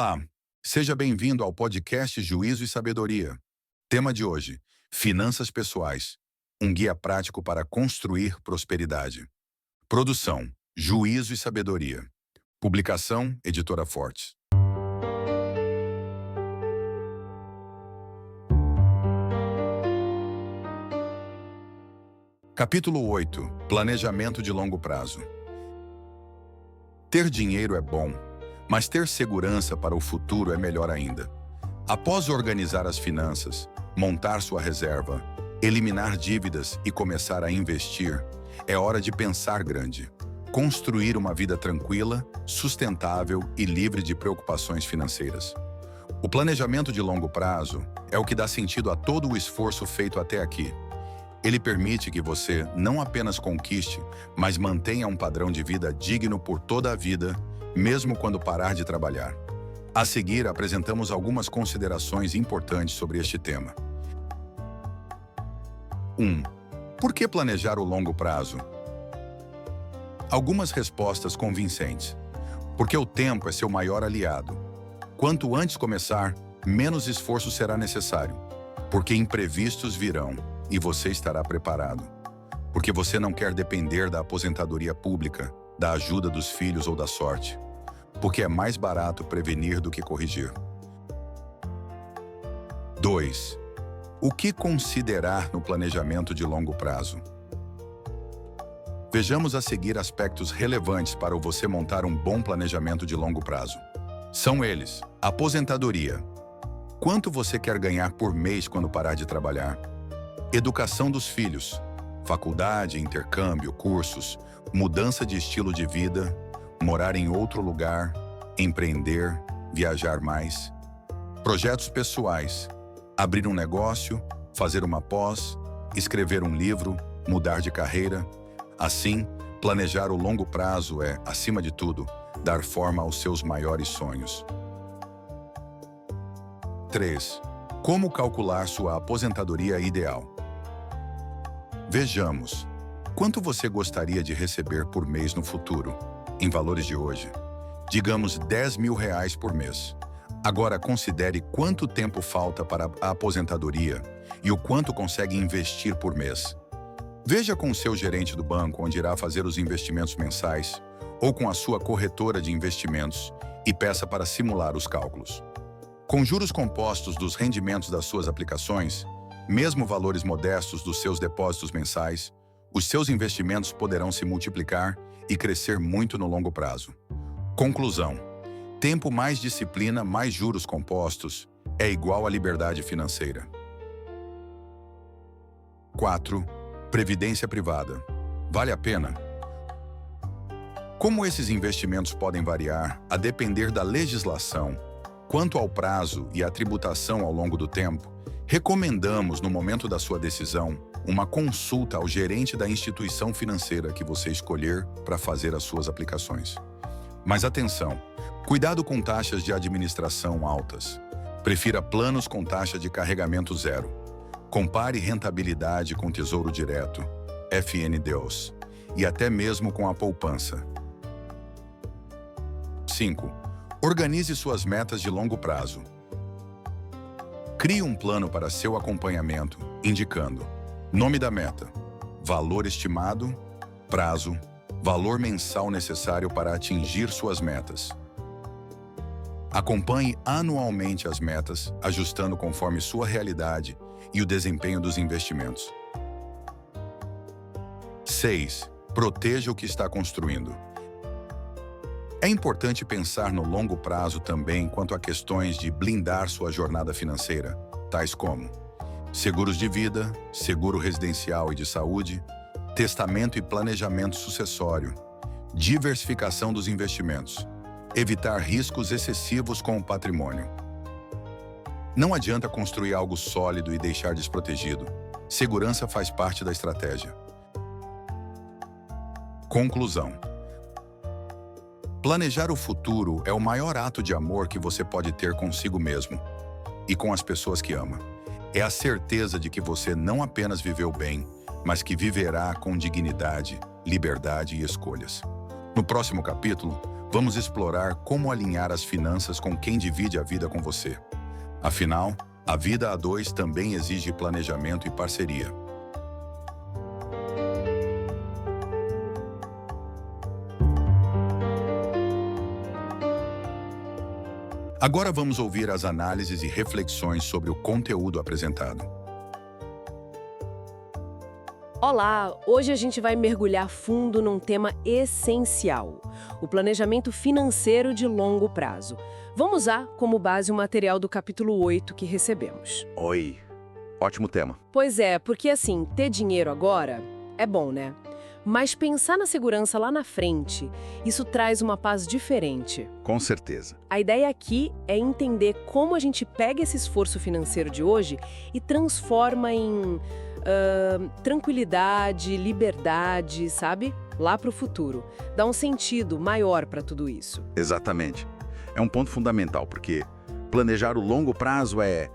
Olá, seja bem-vindo ao podcast Juízo e Sabedoria. Tema de hoje: Finanças Pessoais, um guia prático para construir prosperidade. Produção: Juízo e Sabedoria. Publicação: Editora Fortes. Capítulo 8: Planejamento de longo prazo. Ter dinheiro é bom, mas ter segurança para o futuro é melhor ainda. Após organizar as finanças, montar sua reserva, eliminar dívidas e começar a investir, é hora de pensar grande. Construir uma vida tranquila, sustentável e livre de preocupações financeiras. O planejamento de longo prazo é o que dá sentido a todo o esforço feito até aqui. Ele permite que você não apenas conquiste, mas mantenha um padrão de vida digno por toda a vida, mesmo quando parar de trabalhar. A seguir, apresentamos algumas considerações importantes sobre este tema. 1. Por que planejar o longo prazo? Algumas respostas convincentes. Porque o tempo é seu maior aliado. Quanto antes começar, menos esforço será necessário. Porque imprevistos virão e você estará preparado. Porque você não quer depender da aposentadoria pública, da ajuda dos filhos ou da sorte. Porque é mais barato prevenir do que corrigir. 2. O que considerar no planejamento de longo prazo? Vejamos a seguir aspectos relevantes para você montar um bom planejamento de longo prazo. São eles: aposentadoria. Quanto você quer ganhar por mês quando parar de trabalhar? Educação dos filhos. Faculdade, intercâmbio, cursos, mudança de estilo de vida, morar em outro lugar, empreender, viajar mais. Projetos pessoais. Abrir um negócio, fazer uma pós, escrever um livro, mudar de carreira. Assim, planejar o longo prazo é, acima de tudo, dar forma aos seus maiores sonhos. 3. Como calcular sua aposentadoria ideal? Vejamos. Quanto você gostaria de receber por mês no futuro? Em valores de hoje, digamos R$ 10.000 por mês. Agora considere quanto tempo falta para a aposentadoria e o quanto consegue investir por mês. Veja com o seu gerente do banco onde irá fazer os investimentos mensais ou com a sua corretora de investimentos e peça para simular os cálculos. Com juros compostos dos rendimentos das suas aplicações, mesmo valores modestos dos seus depósitos mensais, os seus investimentos poderão se multiplicar e crescer muito no longo prazo. Conclusão: tempo mais disciplina mais juros compostos é igual a liberdade financeira. 4. Previdência privada. Vale a pena? Como esses investimentos podem variar a depender da legislação, quanto ao prazo e à tributação ao longo do tempo, recomendamos, no momento da sua decisão, uma consulta ao gerente da instituição financeira que você escolher para fazer as suas aplicações. Mas atenção, cuidado com taxas de administração altas. Prefira planos com taxa de carregamento zero. Compare rentabilidade com Tesouro Direto, FNDES, e até mesmo com a poupança. 5. Organize suas metas de longo prazo. Crie um plano para seu acompanhamento, indicando: nome da meta, valor estimado, prazo, valor mensal necessário para atingir suas metas. Acompanhe anualmente as metas, ajustando conforme sua realidade e o desempenho dos investimentos. 6. Proteja o que está construindo. É importante pensar no longo prazo também quanto a questões de blindar sua jornada financeira, tais como seguros de vida, seguro residencial e de saúde, testamento e planejamento sucessório, diversificação dos investimentos, evitar riscos excessivos com o patrimônio. Não adianta construir algo sólido e deixar desprotegido. Segurança faz parte da estratégia. Conclusão: planejar o futuro é o maior ato de amor que você pode ter consigo mesmo e com as pessoas que ama. É a certeza de que você não apenas viveu bem, mas que viverá com dignidade, liberdade e escolhas. No próximo capítulo, vamos explorar como alinhar as finanças com quem divide a vida com você. Afinal, a vida a dois também exige planejamento e parceria. Agora vamos ouvir as análises e reflexões sobre o conteúdo apresentado. Olá! Hoje a gente vai mergulhar fundo num tema essencial: o planejamento financeiro de longo prazo. Vamos usar como base o material do capítulo 8 que recebemos. Oi, ótimo tema. Pois é, porque assim, ter dinheiro agora é bom, né? Mas pensar na segurança lá na frente, isso traz uma paz diferente. Com certeza. A ideia aqui é entender como a gente pega esse esforço financeiro de hoje e transforma em tranquilidade, liberdade, sabe? Lá para o futuro. Dá um sentido maior para tudo isso. Exatamente. É um ponto fundamental, porque planejar o longo prazo é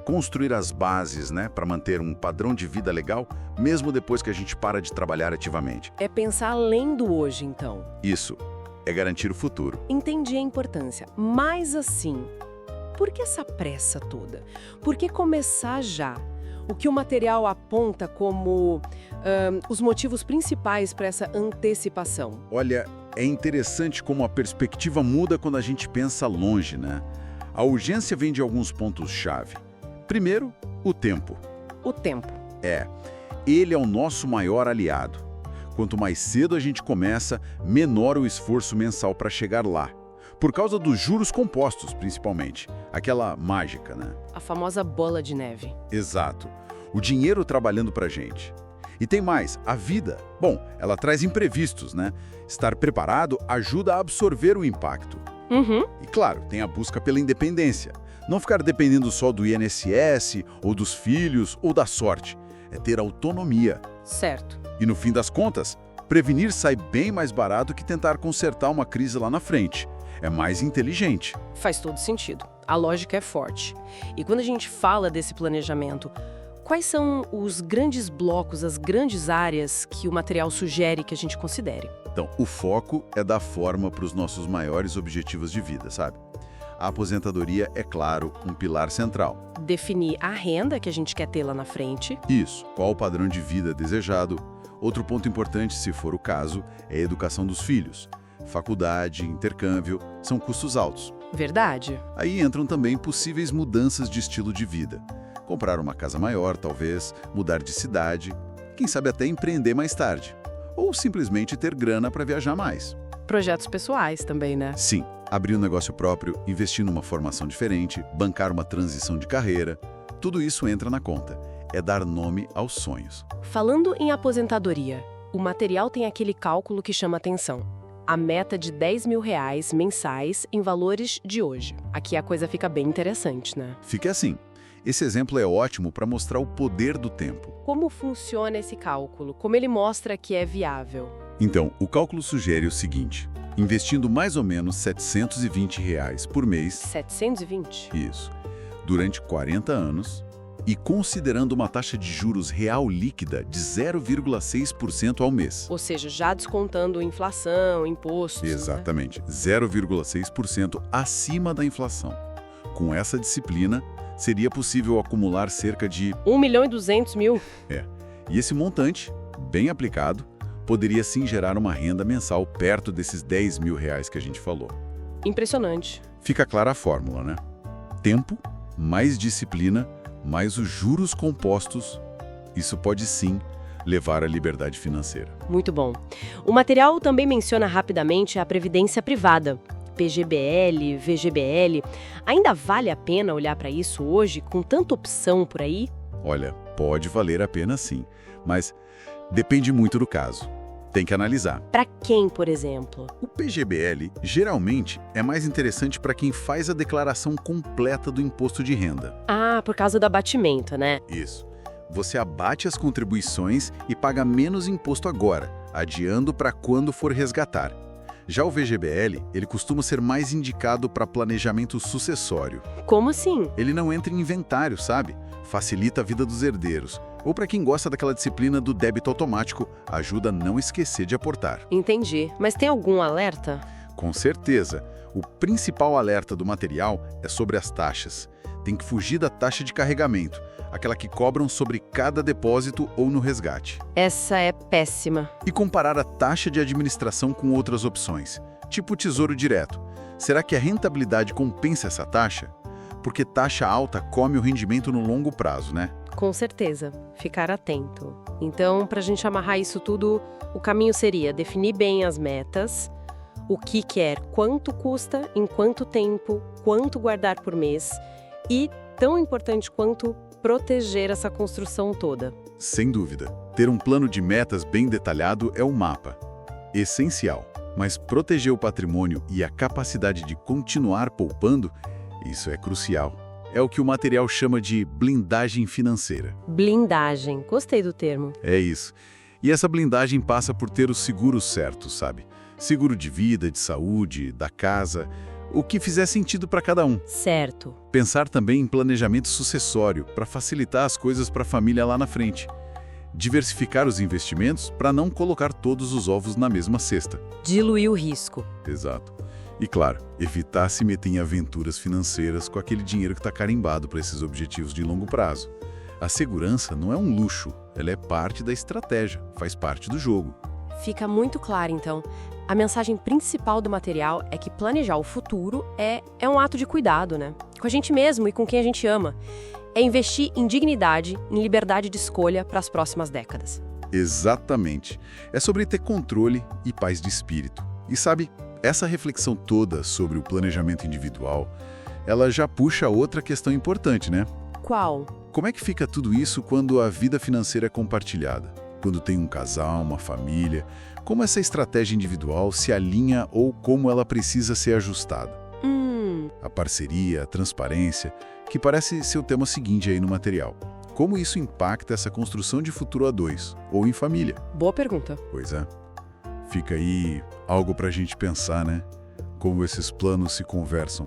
construir as bases, né, para manter um padrão de vida legal, mesmo depois que a gente para de trabalhar ativamente. É pensar além do hoje, então. Isso é garantir o futuro. Entendi a importância. Mas assim, por que essa pressa toda? Por que começar já? O que o material aponta como os motivos principais para essa antecipação? Olha, é interessante como a perspectiva muda quando a gente pensa longe, né? A urgência vem de alguns pontos-chave. Primeiro, o tempo. O tempo. Ele é o nosso maior aliado. Quanto mais cedo a gente começa, menor o esforço mensal para chegar lá. Por causa dos juros compostos, principalmente. Aquela mágica, né? A famosa bola de neve. Exato. O dinheiro trabalhando pra gente. E tem mais, a vida. Bom, ela traz imprevistos, né? Estar preparado ajuda a absorver o impacto. Uhum. E claro, tem a busca pela independência. Não ficar dependendo só do INSS, ou dos filhos, ou da sorte. É ter autonomia. Certo. E no fim das contas, prevenir sai bem mais barato que tentar consertar uma crise lá na frente. É mais inteligente. Faz todo sentido. A lógica é forte. E quando a gente fala desse planejamento, quais são os grandes blocos, as grandes áreas que o material sugere que a gente considere? Então, o foco é dar forma para os nossos maiores objetivos de vida, sabe? A aposentadoria é, claro, um pilar central. Definir a renda que a gente quer ter lá na frente. Isso, qual o padrão de vida desejado. Outro ponto importante, se for o caso, é a educação dos filhos. Faculdade, intercâmbio, são custos altos. Verdade. Aí entram também possíveis mudanças de estilo de vida. Comprar uma casa maior, talvez, mudar de cidade, quem sabe até empreender mais tarde. Ou simplesmente ter grana para viajar mais. Projetos pessoais também, né? Sim, abrir um negócio próprio, investir numa formação diferente, bancar uma transição de carreira, tudo isso entra na conta. É dar nome aos sonhos. Falando em aposentadoria, o material tem aquele cálculo que chama atenção. A meta de R$10.000 mensais em valores de hoje. Aqui a coisa fica bem interessante, né? Fica assim. Esse exemplo é ótimo para mostrar o poder do tempo. Como funciona esse cálculo? Como ele mostra que é viável? Então, o cálculo sugere o seguinte: investindo mais ou menos R$720 por mês... 720? Isso. Durante 40 anos e considerando uma taxa de juros real líquida de 0,6% ao mês. Ou seja, já descontando inflação, impostos. Exatamente. 0,6% acima da inflação. Com essa disciplina, seria possível acumular cerca de... 1.200.000. E esse montante, bem aplicado, poderia sim gerar uma renda mensal perto desses R$10.000 que a gente falou. Impressionante. Fica clara a fórmula, né? Tempo, mais disciplina, mais os juros compostos. Isso pode sim levar à liberdade financeira. Muito bom. O material também menciona rapidamente a previdência privada. PGBL, VGBL. Ainda vale a pena olhar para isso hoje, com tanta opção por aí? Olha, pode valer a pena sim, mas depende muito do caso. Tem que analisar. Para quem, por exemplo? O PGBL geralmente é mais interessante para quem faz a declaração completa do imposto de renda. Ah, por causa do abatimento, né? Isso. Você abate as contribuições e paga menos imposto agora, adiando para quando for resgatar. Já o VGBL, ele costuma ser mais indicado para planejamento sucessório. Como assim? Ele não entra em inventário, sabe? Facilita a vida dos herdeiros. Ou para quem gosta daquela disciplina do débito automático, ajuda a não esquecer de aportar. Entendi. Mas tem algum alerta? Com certeza. O principal alerta do material é sobre as taxas. Tem que fugir da taxa de carregamento, aquela que cobram sobre cada depósito ou no resgate. Essa é péssima. E comparar a taxa de administração com outras opções, tipo o Tesouro Direto. Será que a rentabilidade compensa essa taxa? Porque taxa alta come o rendimento no longo prazo, né? Com certeza. Ficar atento. Então, para a gente amarrar isso tudo, o caminho seria definir bem as metas, o que quer, quanto custa, em quanto tempo, quanto guardar por mês e, tão importante quanto, proteger essa construção toda. Sem dúvida. Ter um plano de metas bem detalhado é o mapa. Essencial. Mas proteger o patrimônio e a capacidade de continuar poupando, isso é crucial. É o que o material chama de blindagem financeira. Blindagem. Gostei do termo. É isso. E essa blindagem passa por ter os seguros certos, sabe? Seguro de vida, de saúde, da casa, o que fizer sentido para cada um. Certo. Pensar também em planejamento sucessório, para facilitar as coisas para a família lá na frente. Diversificar os investimentos para não colocar todos os ovos na mesma cesta. Diluir o risco. Exato. E claro, evitar se meter em aventuras financeiras com aquele dinheiro que está carimbado para esses objetivos de longo prazo. A segurança não é um luxo, ela é parte da estratégia, faz parte do jogo. Fica muito claro, então. A mensagem principal do material é que planejar o futuro é um ato de cuidado, né? Com a gente mesmo e com quem a gente ama. É investir em dignidade, em liberdade de escolha para as próximas décadas. Exatamente. É sobre ter controle e paz de espírito. E sabe, essa reflexão toda sobre o planejamento individual, ela já puxa outra questão importante, né? Qual? Como é que fica tudo isso quando a vida financeira é compartilhada? Quando tem um casal, uma família, como essa estratégia individual se alinha ou como ela precisa ser ajustada? A parceria, a transparência, que parece ser o tema seguinte aí no material. Como isso impacta essa construção de futuro a dois, ou em família? Boa pergunta. Pois é. Fica aí algo pra gente pensar, né? Como esses planos se conversam.